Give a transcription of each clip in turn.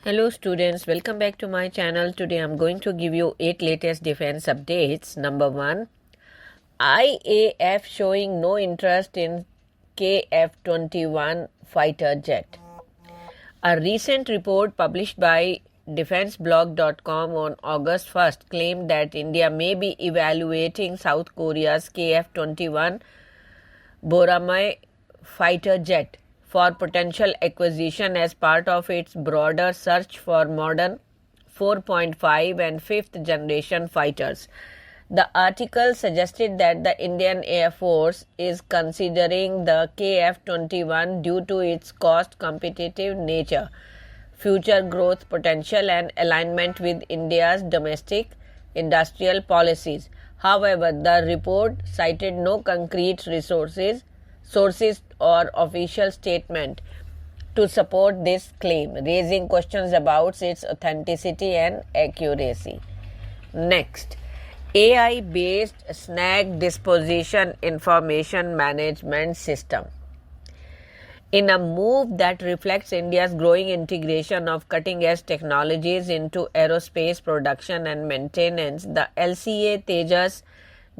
Hello students, welcome back to my channel. Today I'm going to give you 8 latest defense updates. Number 1, IAF showing no interest in KF-21 fighter jet. A recent report published by defenseblog.com on August 1st claimed that India may be evaluating South Korea's KF-21 BrahMos fighter jet for potential acquisition as part of its broader search for modern 4.5 and 5th generation fighters. The article suggested that the Indian Air Force is considering the KF-21 due to its cost competitive nature, future growth potential and alignment with India's domestic industrial policies. However, the report cited no concrete sources or official statement to support this claim, raising questions about its authenticity and accuracy. Next, AI-based Snag Disposition Information Management System. In a move that reflects India's growing integration of cutting-edge technologies into aerospace production and maintenance, the LCA Tejas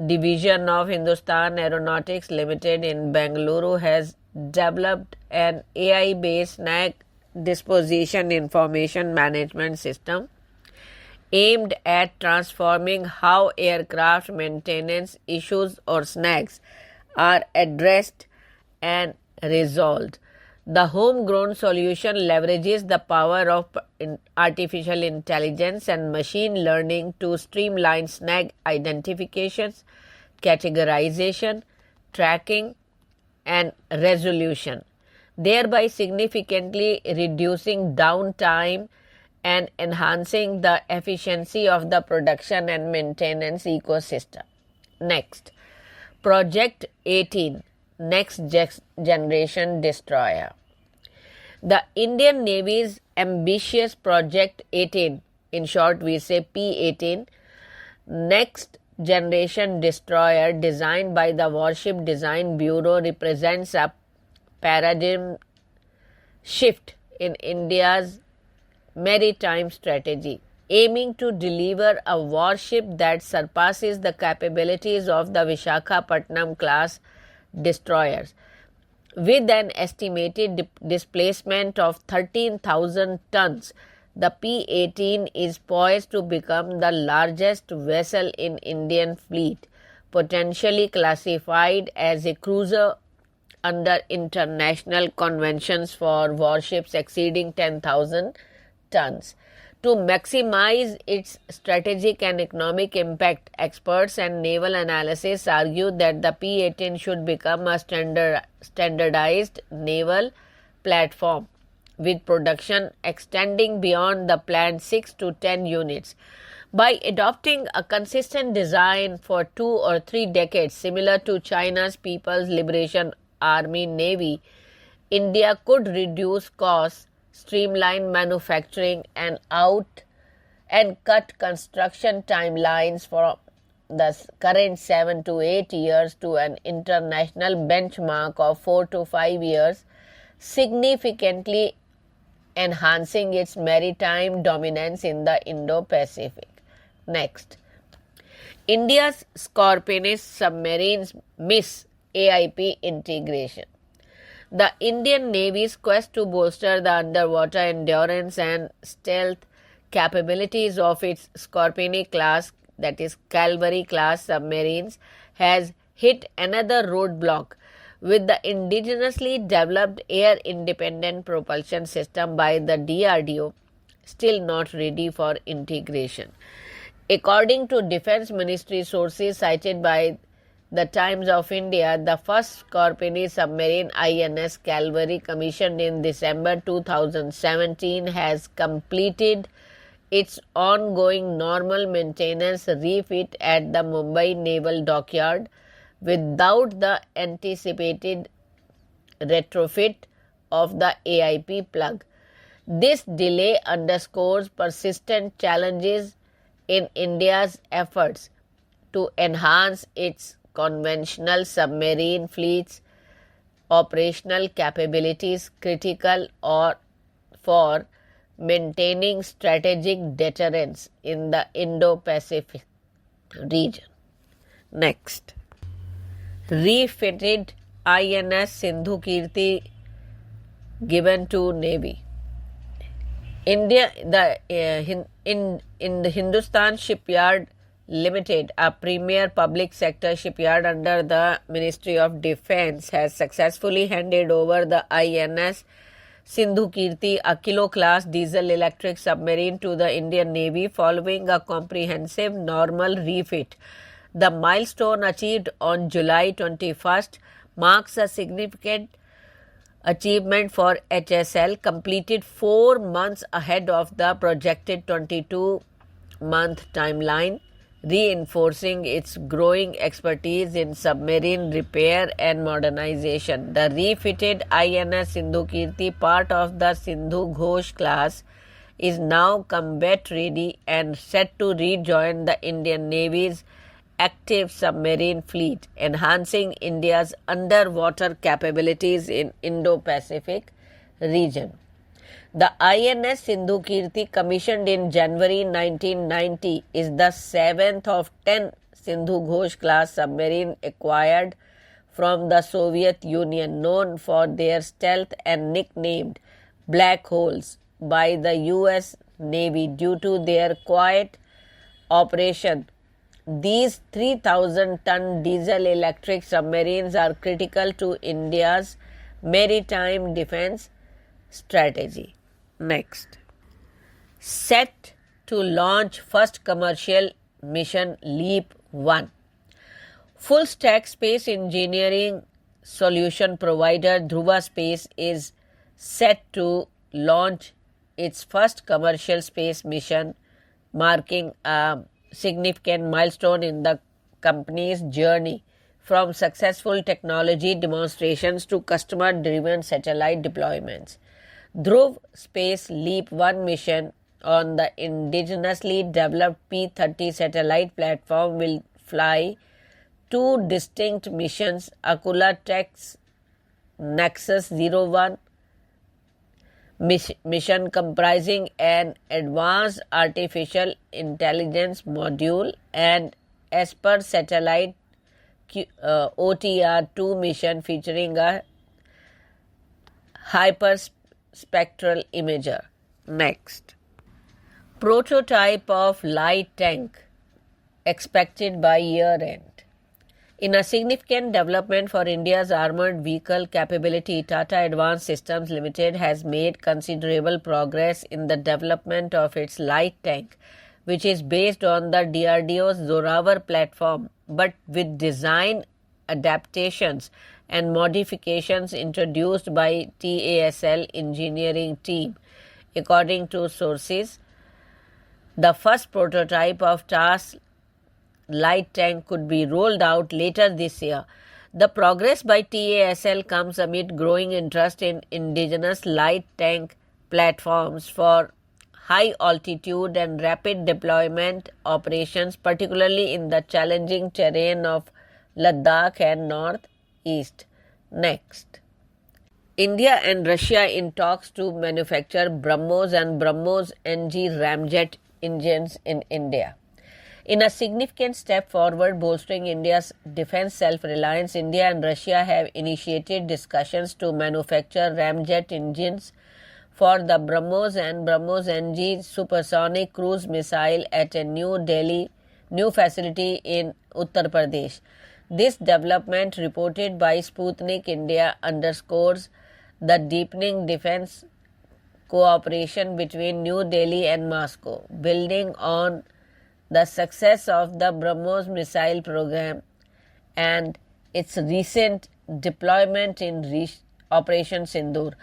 division of Hindustan Aeronautics Limited in Bengaluru has developed an AI-based Snag Disposition Information Management System aimed at transforming how aircraft maintenance issues or snags are addressed and resolved. The homegrown solution leverages the power of artificial intelligence and machine learning to streamline snag identifications, categorization, tracking, and resolution, thereby significantly reducing downtime and enhancing the efficiency of the production and maintenance ecosystem. Next, Project 18, Next Generation Destroyer. The Indian Navy's ambitious Project 18, in short we say P-18, Next Generation Destroyer designed by the Warship Design Bureau represents a paradigm shift in India's maritime strategy, aiming to deliver a warship that surpasses the capabilities of the Visakhapatnam class destroyers. With an estimated displacement of 13,000 tons, the P-18 is poised to become the largest vessel in Indian fleet, potentially classified as a cruiser under international conventions for warships exceeding 10,000 tons. To maximize its strategic and economic impact, experts and naval analysts argue that the P-18 should become a standardized naval platform, with production extending beyond the planned 6 to 10 units. By adopting a consistent design for 2 or 3 decades, similar to China's People's Liberation Army Navy, India could reduce costs, streamline manufacturing, and cut construction timelines from the current 7 to 8 years to an international benchmark of 4 to 5 years, significantly enhancing its maritime dominance in the Indo-Pacific. Next, India's Scorpionist submarines miss AIP integration. The Indian Navy's quest to bolster the underwater endurance and stealth capabilities of its Scorpionic class, that is Calvary class submarines, has hit another roadblock, with the indigenously developed air-independent propulsion system by the DRDO still not ready for integration. According to Defense Ministry sources cited by the Times of India, the first Scorpionist submarine INS Calvary, commissioned in December 2017, has completed its ongoing normal maintenance refit at the Mumbai Naval Dockyard without the anticipated retrofit of the AIP plug. This delay underscores persistent challenges in India's efforts to enhance its conventional submarine fleet's operational capabilities critical for maintaining strategic deterrence in the Indo-Pacific region. Next, refitted INS Sindhukirti given to Navy. India, in the Hindustan Shipyard Limited, a premier public sector shipyard under the Ministry of Defence, has successfully handed over the INS Sindhukirti, a kilo-class diesel-electric submarine, to the Indian Navy following a comprehensive normal refit. The milestone achieved on July 21st marks a significant achievement for HSL, completed 4 months ahead of the projected 22-month timeline, reinforcing its growing expertise in submarine repair and modernization. The refitted INS Sindhukirti, part of the Sindhu Ghosh class, is now combat ready and set to rejoin the Indian Navy's active submarine fleet, enhancing India's underwater capabilities in Indo-Pacific region. The INS Sindhukirti, commissioned in January 1990, is the 7th of 10 Sindhu Ghosh class submarine acquired from the Soviet Union, known for their stealth and nicknamed black holes by the US Navy due to their quiet operation. These 3,000-ton diesel-electric submarines are critical to India's maritime defense strategy. Next, set to launch first commercial mission Leap 1. Full-stack space engineering solution provider Dhruva Space is set to launch its first commercial space mission, marking a significant milestone in the company's journey from successful technology demonstrations to customer-driven satellite deployments. Dhruv Space Leap 1 mission on the indigenously developed P-30 satellite platform will fly 2 distinct missions: Akula Tech's Nexus 01 mission, comprising an advanced artificial intelligence module, and Esper satellite OTR-2 mission featuring a hyperspectral imager. Next, prototype of light tank expected by year-end. In a significant development for India's armoured vehicle capability, Tata Advanced Systems Limited has made considerable progress in the development of its light tank, which is based on the DRDO's Zorawar platform, but with design adaptations and modifications introduced by TASL engineering team. According to sources, the first prototype of TAS light tank could be rolled out later this year. The progress by TASL comes amid growing interest in indigenous light tank platforms for high altitude and rapid deployment operations, particularly in the challenging terrain of Ladakh and Northeast. Next, India and Russia in talks to manufacture BrahMos and BrahMos Ramjet engines in India. In a significant step forward bolstering India's defense self-reliance, India and Russia have initiated discussions to manufacture ramjet engines for the BrahMos and BrahMos NG supersonic cruise missile at a new facility in Uttar Pradesh. This development, reported by Sputnik India, underscores the deepening defense cooperation between New Delhi and Moscow, building on the success of the BrahMos missile program and its recent deployment in Operation Sindoor.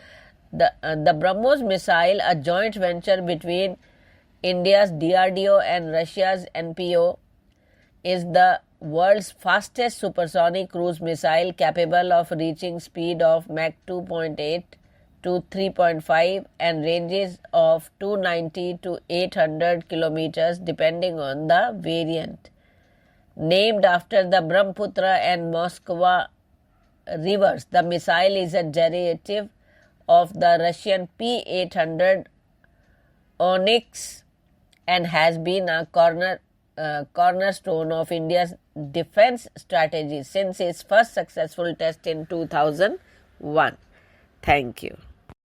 The BrahMos missile, a joint venture between India's DRDO and Russia's NPO, is the world's fastest supersonic cruise missile, capable of reaching speed of Mach 2.8 to 3.5 and ranges of 290 to 800 kilometers depending on the variant. Named after the Brahmaputra and Moskva rivers, the missile is a derivative of the Russian P-800 onyx and has been a cornerstone of India's defense strategy since its first successful test in 2001. Thank you.